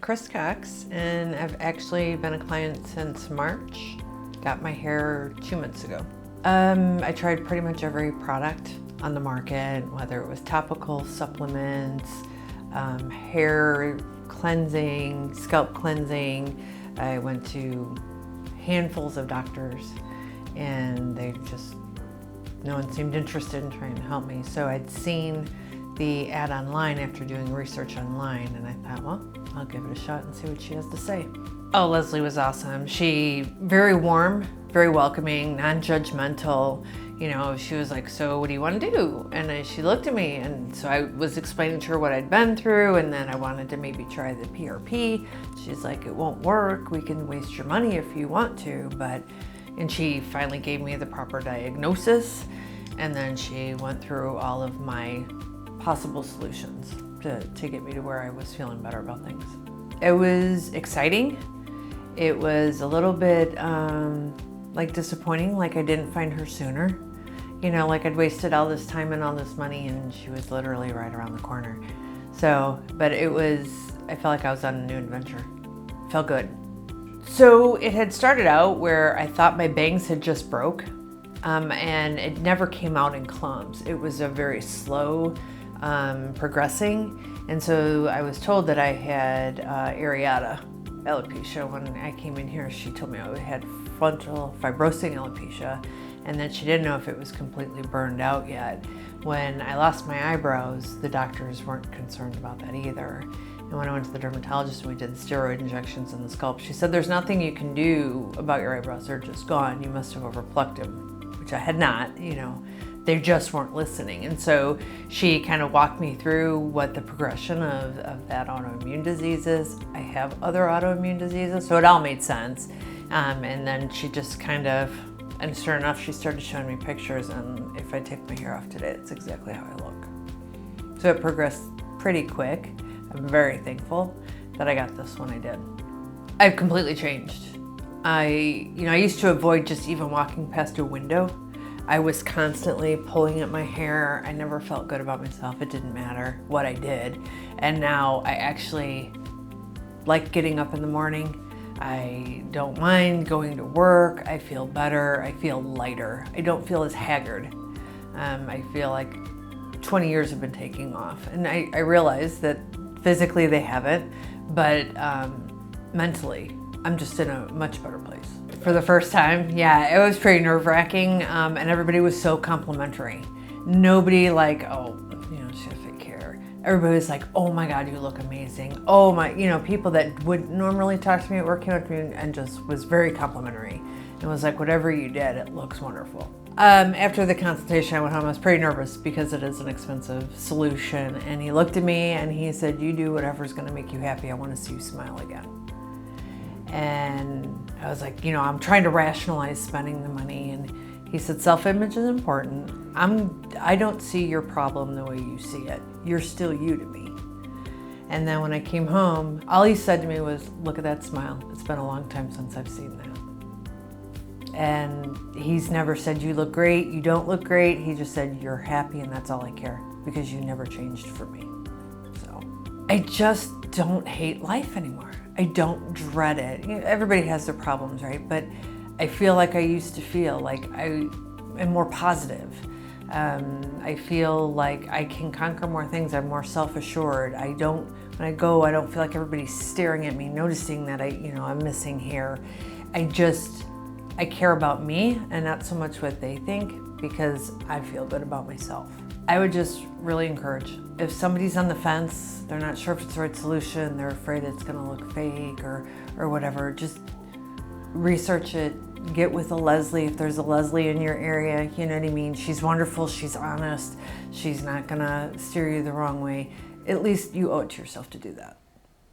Kris, and I've actually been a client since March. Got my hair 2 months ago. I tried pretty much every product on the market, whether it was topical supplements, hair cleansing, scalp cleansing. I went to handfuls of doctors and no one seemed interested in trying to help me. So I'd seen the ad online after doing research online, and I thought, well, I'll give it a shot and see what she has to say. Oh, Leslie was awesome. She very warm, very welcoming, non-judgmental. You know, she was like, so what do you want to do? And she looked at me, and so I was explaining to her what I'd been through, and then I wanted to maybe try the PRP. She's like, it won't work. We can waste your money if you want to, and she finally gave me the proper diagnosis, and then she went through all of my possible solutions to get me to where I was feeling better about things. It was exciting. It was a little bit like disappointing, like I didn't find her sooner. You know, like I'd wasted all this time and all this money, and she was literally right around the corner. So, but I felt like I was on a new adventure. Felt good. So it had started out where I thought my bangs had just broke, and it never came out in clumps. It was a very slow progressing, and so I was told that I had areata alopecia. When I came in here, she told me I had frontal fibrosing alopecia, and that she didn't know if it was completely burned out yet. When I lost my eyebrows, the doctors weren't concerned about that either. And when I went to the dermatologist and we did steroid injections in the scalp, she said, there's nothing you can do about your eyebrows. They're just gone. You must have overplucked them, which I had not, you know. They just weren't listening. And so she kind of walked me through what the progression of that autoimmune disease is. I have other autoimmune diseases, so it all made sense. And then she just kind of, and sure enough, she started showing me pictures, and if I take my hair off today, it's exactly how I look. So it progressed pretty quick. I'm very thankful that I got this when I did. I've completely changed. I used to avoid just even walking past a window. I was constantly pulling at my hair. I never felt good about myself. It didn't matter what I did. And now I actually like getting up in the morning. I don't mind going to work. I feel better. I feel lighter. I don't feel as haggard. I feel like 20 years have been taking off. And I realize that physically they haven't, but mentally, I'm just in a much better place. For the first time, yeah, it was pretty nerve-wracking, and everybody was so complimentary. Nobody like, oh, you know, she has fake hair. Everybody was like, oh my God, you look amazing. Oh my, you know, people that would normally talk to me at work came up to me and just was very complimentary. And was like, whatever you did, it looks wonderful. After the consultation, I went home. I was pretty nervous because it is an expensive solution. And he looked at me and he said, you do whatever's gonna make you happy. I wanna see you smile again. And I was like, you know, I'm trying to rationalize spending the money. And he said, self-image is important. I don't see your problem the way you see it. You're still you to me. And then when I came home, all he said to me was, look at that smile. It's been a long time since I've seen that. And he's never said, you look great, you don't look great. He just said, you're happy, and that's all I care, because you never changed for me. So I just don't hate life anymore. I don't dread it. You know, everybody has their problems, right? But I feel like I used to feel like I am more positive. I feel like I can conquer more things. I'm more self-assured. When I go, I don't feel like everybody's staring at me, noticing that I'm missing hair. I care about me and not so much what they think, because I feel good about myself. I would just really encourage, if somebody's on the fence, they're not sure if it's the right solution, they're afraid it's gonna look fake or whatever, just research it, get with a Leslie if there's a Leslie in your area, you know what I mean? She's wonderful, she's honest, she's not gonna steer you the wrong way. At least you owe it to yourself to do that.